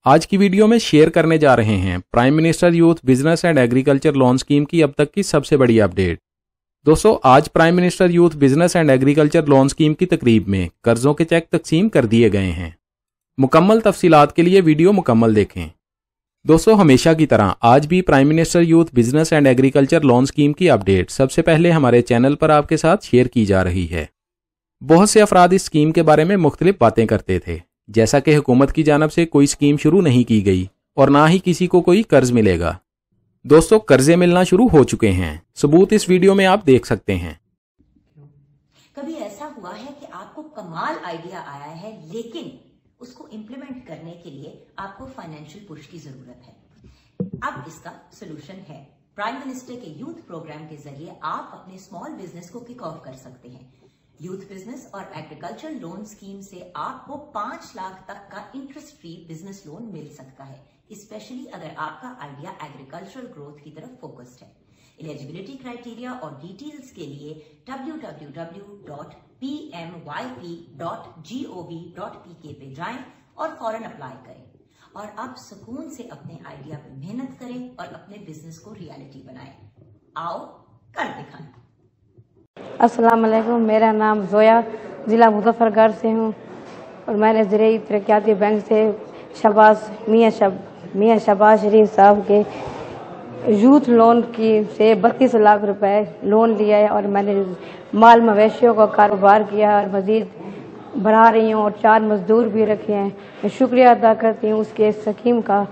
आज की वीडियो में शेयर करने जा रहे हैं prime minister youth business and agriculture loan scheme की अब तक की सबसे बड़ी अपडेट। दोस्तों, आज prime minister youth business and agriculture loan scheme की तकरीब में कर्जों के चेक तकसीम कर दिए गए हैं। मुकम्मल तफसीलात के लिए वीडियो मुकम्मल देखें। दोस्तों, हमेशा की तरह आज भी prime minister youth business and agriculture loan scheme की अपडेट सबसे पहले हमारे चैनल पर आपके साथ शेयर की जा रही है। बहुत से अफराद इस स्कीम के बारे में मुख्तलिफ बातें करते थे, जैसा कि हुकूमत की जानब से कोई स्कीम शुरू नहीं की गई और ना ही किसी को कोई कर्ज मिलेगा। दोस्तों, कर्जे मिलना शुरू हो चुके हैं। सबूत इस वीडियो में आप देख सकते हैं। कभी ऐसा हुआ है कि आपको कमाल आइडिया आया है, लेकिन उसको इम्प्लीमेंट करने के लिए आपको फाइनेंशियल पुश की जरूरत है। अब इसका सोल्यूशन है। प्राइम मिनिस्टर के यूथ प्रोग्राम के जरिए आप अपने स्मॉल बिजनेस को किक ऑफ कर सकते हैं। यूथ बिजनेस और एग्रीकल्चर लोन स्कीम से आपको 5 लाख तक का इंटरेस्ट फ्री बिजनेस लोन मिल सकता है, स्पेशली अगर आपका आइडिया एग्रीकल्चरल ग्रोथ की तरफ फोकस्ड है। एलिजिबिलिटी क्राइटेरिया और डिटेल्स के लिए www.pmyp.gov.pk पे जाएं और फौरन अप्लाई करें और अब सुकून से अपने आइडिया पे मेहनत करें और अपने बिजनेस को रियलिटी बनाएं। आओ कर दिखाएं। अस्सलाम वालेकुम, मेरा नाम जोया, ज़िला मुजफ्फरगढ़ से हूँ और मैंने ज़रिए तरक्याती बैंक से मियाँ शहबाज शरीफ साहब के यूथ लोन की से 32 लाख रुपए लोन लिया है और मैंने माल मवेशियों का कारोबार किया और मज़ीद बढ़ा रही हूँ और 4 मजदूर भी रखे हैं। मैं शुक्रिया अदा करती हूँ उसके स्कीम का,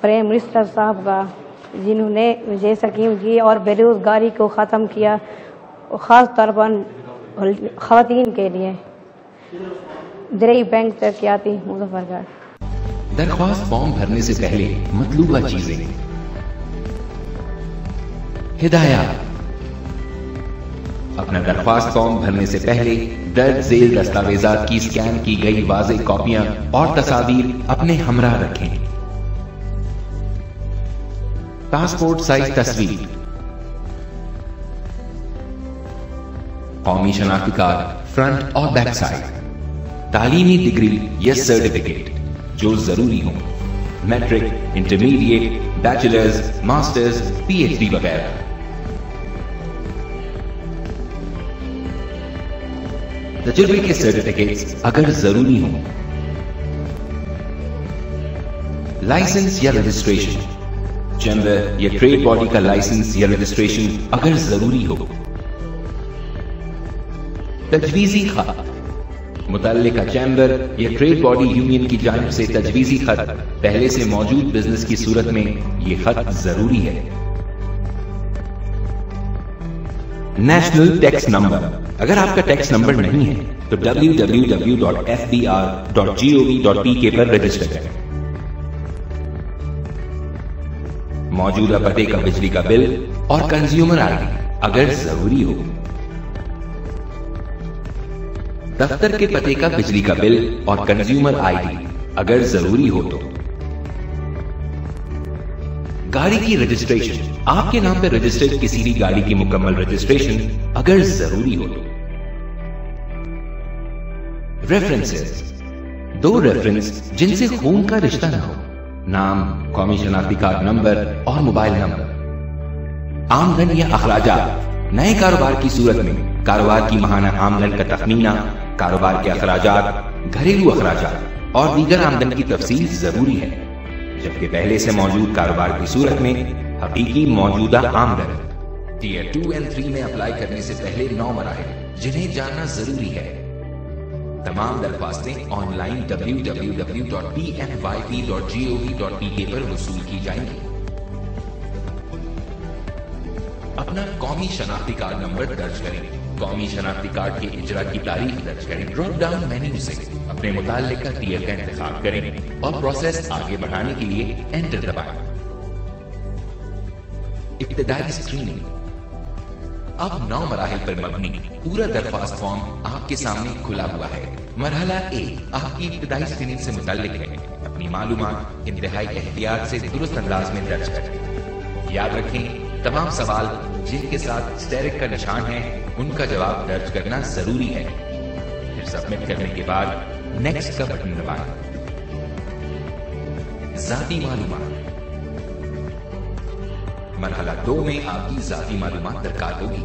प्राइम मिनिस्टर साहब का, जिन्होंने ये स्कीम की और बेरोजगारी को ख़त्म किया, खास तौर पर ख़वातीन के लिए। ज़रिए बैंक तरक्याती मुजफ्फरगढ़। दरख्वास्त फॉर्म भरने से पहले मतलूबा चीजें। हिदायत: अपना दरख्वास्त फॉर्म भरने से पहले दर्ज झेल दस्तावेजात की स्कैन की गई वाज़ेह कॉपियां और तस्वीर अपने हमरा रखें। पासपोर्ट साइज तस्वीर, कौमी शनाख्ती कार्ड फ्रंट और बैक साइड, तालीमी डिग्री या सर्टिफिकेट जो जरूरी हो, matric, intermediate, bachelors, masters, PhD वगैरह। तजुर्बे के सर्टिफिकेट्स अगर जरूरी हो, लाइसेंस या रजिस्ट्रेशन, चैम्बर या ट्रेड बॉडी का लाइसेंस या रजिस्ट्रेशन अगर जरूरी हो, तजवीज़ी खत, मुतल्लिका चैम्बर या ट्रेड बॉडी यूनियन की जानिब से तजवीज़ी खत पहले से मौजूद बिजनेस की सूरत में ये खत जरूरी है। नेशनल टैक्स नंबर, अगर आपका टैक्स नंबर नहीं है तो www.fbr.gov.pk पर रजिस्टर करें। मौजूदा पते का बिजली का बिल और कंज्यूमर आईडी अगर जरूरी हो, दफ्तर के पते का बिजली का बिल और कंज्यूमर आईडी अगर जरूरी हो तो, गाड़ी की रजिस्ट्रेशन, आपके नाम पर रजिस्टर्ड किसी भी गाड़ी की मुकम्मल रजिस्ट्रेशन अगर जरूरी हो तो, रेफरेंसेस, 2 रेफरेंस जिनसे खून का रिश्ता न हो, नाम, कौमी शनाख्ती कार्ड नंबर और मोबाइल नंबर, आमदन या अखराजात, नए कारोबार की सूरत में कारोबार की माहाना आमदन का तखमीना, कारोबार के अखराजात, घरेलू अखराजात और दीगर आमदन की तफसील जरूरी है, जबकि पहले से मौजूद कारोबार की सूरत में हकीकी मौजूदा आमदन। टियर 2 और 3 में अप्लाई करने से पहले 9 मराहिल जिन्हें जानना जरूरी है। तमाम दरख्वास्तें ऑनलाइन www.pmyp.gov.pk पर वसूल की जाएंगी। अपना कौमी शनाख्ती कार्ड नंबर दर्ज करें। कौमी शनाख्ती कार्ड के इजरा की तारीख दर्ज करें। ड्रॉप डाउन मेन्यू से अपने मुताल्लिका टियर का इंतखाब करें और प्रोसेस आगे बढ़ाने के लिए एंटर दबाएं। इब्तिदाई स्क्रीनिंग, अब 9 मराहिल पर मबनी पूरा दरख्वास्त फॉर्म आपके सामने खुला हुआ है। मरहला ए आपकी इब्तिदाई स्क्रीनिंग से मुताल्लिक है। अपनी मालूमात इंतहाई एहतियात से दुरुस्त अंदाज में दर्ज करें। याद रखें, तमाम सवाल जिनके साथ स्टेरिक का निशान है उनका जवाब दर्ज करना जरूरी है। फिर सबमिट करने के बाद नेक्स्ट का बटन दबाएं। ذاتی معلومات۔ مرحلہ 2 میں آپ کی ذاتی معلومات درکار ہوگی۔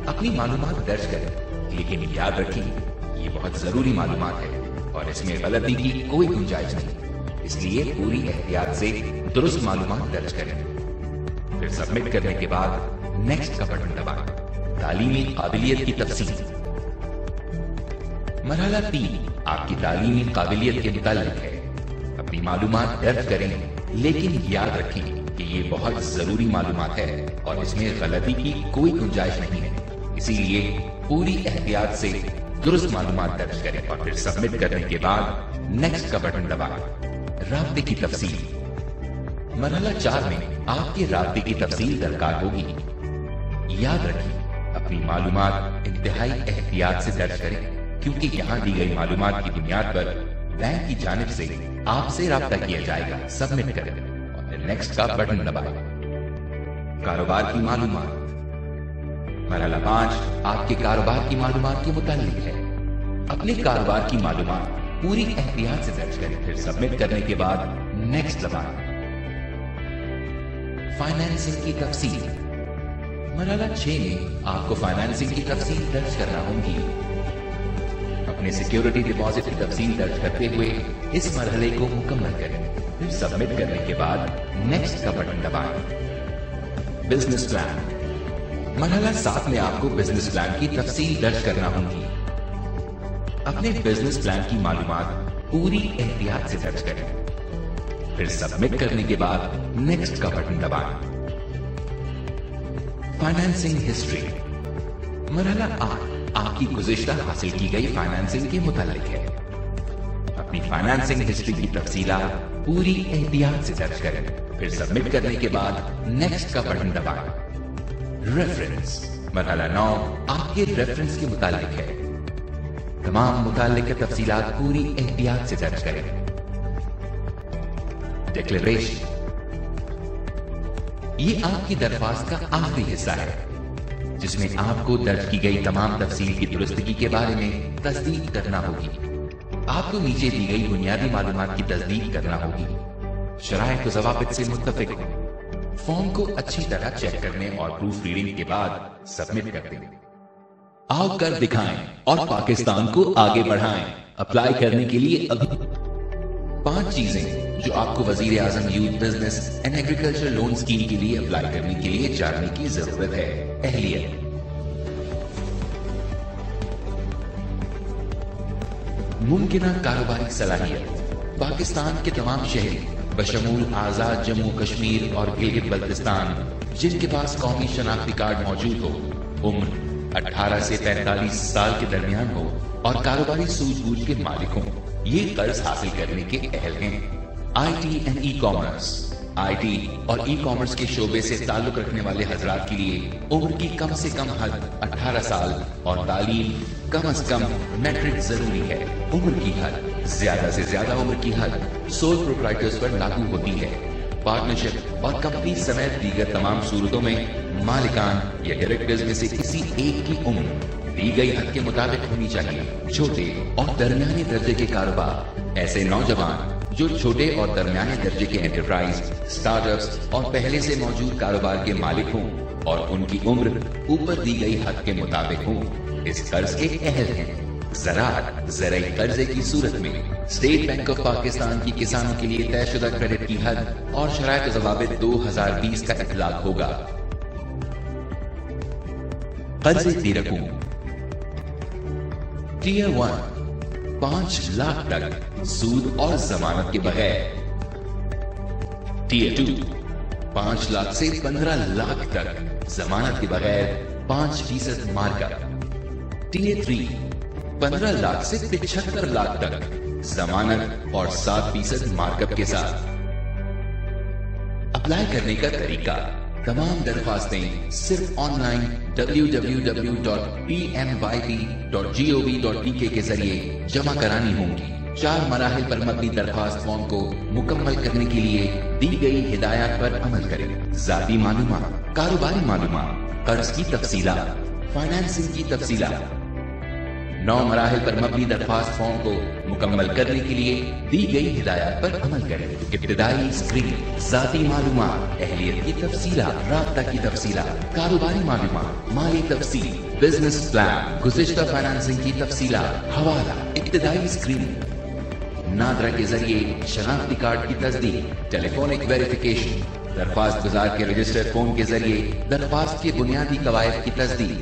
اپنی معلومات درج کریں، لیکن یاد رکھیں یہ بہت ضروری معلومات ہے اور اس میں غلطی کی کوئی گنجائش نہیں، اس لیے پوری احتیاط سے درست معلومات درج کریں۔ پھر سبمٹ کرنے کے بعد نیکسٹ کا بٹن دبائیں۔ تعلیمی قابلیت کی تفصیل۔ مرحلہ 3 آپ کی تعلیمی قابلیت کے متعلق ہے۔ اپنی معلومات درج کریں، لیکن یاد رکھیں کہ یہ بہت ضروری معلومات ہے اور اس میں غلطی کی کوئی گنجائش نہیں ہے، اسی لیے پوری احتیاط سے درست معلومات درج کریں اور پھر سبمٹ کرنے کے بعد نیکسٹ کا بٹن دبائیں۔ رابطے کی تفصیل۔ مرحلہ 4 میں آپ کے رابطے کی تفصیل درکار ہوگی۔ یاد رکھیں اپنی معلومات انتہائی احتیاط سے درج کریں، کیونکہ یہاں دی گئی معلومات کی بنیاد پر بینک کی جانب سے آپ سے رابطہ کیا جائے گا۔ سبمٹ کریں اور پھر نیکسٹ کا بٹن دبائیں۔ کاروبار کی معلومات۔ مرحلہ 5 آپ کے کاروبار کی معلومات کے متعلق ہے۔ اپنے کاروبار کی معلومات پوری احتیاط سے درج کریں، پھر سبمٹ کرنے کے بعد نیکسٹ دبائیں۔ فائنینسنگ کی تفصیل۔ مرحلہ 6 میں آپ کو فائنینسنگ کی تفصیل درج کرنا ہوگی۔ اپنے سیکیورٹی ڈپازٹ کی تفصیل درج کرتے ہوئے اس مرحلے کو مکمل کریں، پھر سبمٹ کرنے کے بعد نیکسٹ کا بٹن دبائیں۔ Business plan. مرحلہ 7 میں آپ کو بزنس پلان کی تفصیل درج کرنا ہوگی۔ اپنے بزنس پلان کی معلومات پوری احتیاط سے درج کریں، پھر سبمٹ کرنے کے بعد نیکسٹ کا بٹن دبائیں۔ Financing history. مرحلہ 8 آپ کی گزشتہ حاصل کی گئی فائنینسنگ کے متعلق ہے۔ اپنی فائنینسنگ ہسٹری کی تفصیلات پوری احتیاط سے درج کریں، پھر سبمٹ کرنے کے بعد نیکسٹ کا بٹن دبائیں۔ ریفرنس۔ مرحلہ 9 آپ کے ریفرنس کے متعلق ہے۔ تمام متعلقہ تفصیلات پوری احتیاط سے درج کریں۔ ڈکلیریشن۔ یہ آپ کی درخواست کا آخری حصہ ہے، جس میں آپ کو درج کی گئی تمام تفصیل کی درستگی کے بارے میں تصدیق کرنا ہوگی۔ آپ کو نیچے دی گئی بنیادی معلومات کی تصدیق کرنا ہوگی۔ شرائط و ضوابط سے متفق ہوں۔ فارم کو اچھی طرح چیک کرنے اور پروف ریڈنگ کے بعد سبمٹ کر دیں۔ آؤ کر دکھائیں اور پاکستان کو آگے بڑھائیں۔ اپلائی کرنے کے لیے ابھی 5 چیزیں جو آپ کو وزیر اعظم youth business and agriculture loan scheme کے لیے اپلائی کرنے کے لیے جاننے کی ضرورت ہے۔ اہلیت، ممکنہ کاروباری صلاحیت۔ پاکستان کے تمام شہری بشمول آزاد جموں کشمیر اور گلگت بلتستان جن کے پاس قومی شناختی کارڈ موجود ہو، عمر 18 سے 43 سال کے درمیان ہو اور کاروباری سوجھ بوجھ کے مالک ہوں، یہ قرض حاصل کرنے کے اہل ہیں۔ I T and e commerce. I T اور ای کامرس کے شعبے سے تعلق رکھنے والے حضرات کے لیے عمر کی کم سے کم حد 18 سال اور تعلیم کم از کم میٹرک ضروری ہے۔ عمر کی حد، زیادہ سے زیادہ عمر کی حد سول پروپرائٹرز پر لاگو ہوتی ہے۔ پارٹنرشپ اور کمپنی سمیت دیگر تمام صورتوں میں مالکان یا ڈائریکٹرز میں سے کسی ایک کی عمر دی گئی حد کے مطابق ہونی چاہیے۔ چھوٹے اور درمیانے درجے کے کاروبار۔ ایسے نوجوان جو چھوٹے اور درمیانے درجے کے انٹرپرائز، اسٹارٹ اپس اور پہلے سے موجود کاروبار کے مالک ہوں اور ان کی عمر اوپر دی گئی حد کے مطابق ہوں، اس قرض کے اہل ہیں۔ زراعت، زرعی قرضے کی صورت میں اسٹیٹ بینک آف پاکستان کی کسانوں کے لیے طے شدہ کریڈٹ کی حد اور شرائط و ضوابط 2020 کا اطلاق ہوگا۔ قرضے کی رقم ٹیئر 1 5 لاکھ تک سود اور ضمانت کے بغیر۔ ٹیئر 2 5 لاکھ سے 15 لاکھ تک ضمانت کے بغیر 5% مارک اپ۔ ٹیئر 3 15 لاکھ سے 75 لاکھ تک ضمانت اور 7% مارک اپ کے ساتھ۔ اپلائی کرنے کا طریقہ: تمام درخواستیں صرف آن لائن www.pmyp.gov.pk کے ذریعے جمع کرانی ہوں گی۔ 4 مراحل پر مبنی درخواست فارم کو مکمل کرنے کے لیے دی گئی ہدایات پر عمل کریں۔ ذاتی معلومات، کاروباری معلومات، قرض کی تفصیلات، فائنینسنگ کی تفصیلات۔ 9 मराहिल पर मबनी दरख्वास्त फॉर्म को मुकम्मल करने के लिए दी गई हिदायत पर अमल करें। इब्तिदाई स्क्रीन, ज़ाती मालूमात, अहलियत की तफसीलात, राब्ता की तफसीलात, कारोबारी मालूमात, माली तफसील, बिजनेस प्लान, गुज़िश्ता फाइनेंसिंग की तफसीलात, हवाला, इब्तिदाई स्क्रीन, नादरा के जरिए शनाख्ती कार्ड की तस्दीक, टेलीफोनिक वेरिफिकेशन, दरख्वास्त गुजार के रजिस्टर्ड फोन के जरिए दरख्वास्त के बुनियादी कवायद की तस्दीक,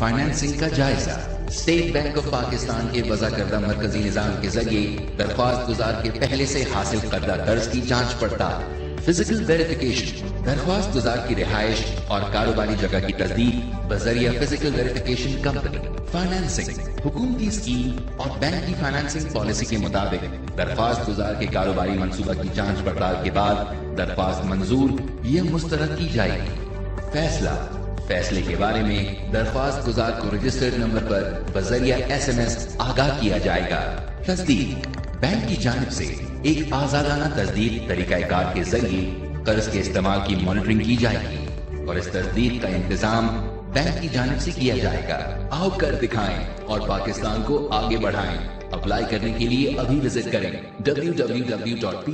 फाइनेंसिंग का जायजा, स्टेट बैंक ऑफ पाकिस्तान के वज़ा करदा मरकजी निज़ाम के जरिए दरख्वास्त गुजार के पहले से हासिल करदा कर्ज की जांच पड़ताल, फिजिकल वेरिफिकेशन, दरख्वास्त गुजार की रिहाइश और कारोबारी जगह की तस्दीक बजरिया फिजिकल वेरिफिकेशन कंपनी, फाइनेंसिंग, हुकूमती स्कीम और बैंक की फाइनेंसिंग पॉलिसी के मुताबिक दरख्वास्त गुजार के कारोबारी मंसूबा की जांच पड़ताल के बाद दरख्वास्त मंजूर या मुस्तरद की जाएगी। फैसला, फैसले के बारे में दरख्वास्त गुजार को रजिस्टर्ड नंबर पर बजरिया SMS आगाह किया जाएगा। तस्दीक, बैंक की जानिब से एक आजादाना तस्दीक तरीकाकार के जरिए कर्ज के इस्तेमाल की मॉनिटरिंग की जाएगी और इस तस्दीक का इंतजाम बैंक की जानिब से किया जाएगा। आओ कर दिखाएं और पाकिस्तान को आगे बढ़ाएं। अप्लाई करने के लिए अभी विजिट करें www.pnyp.gov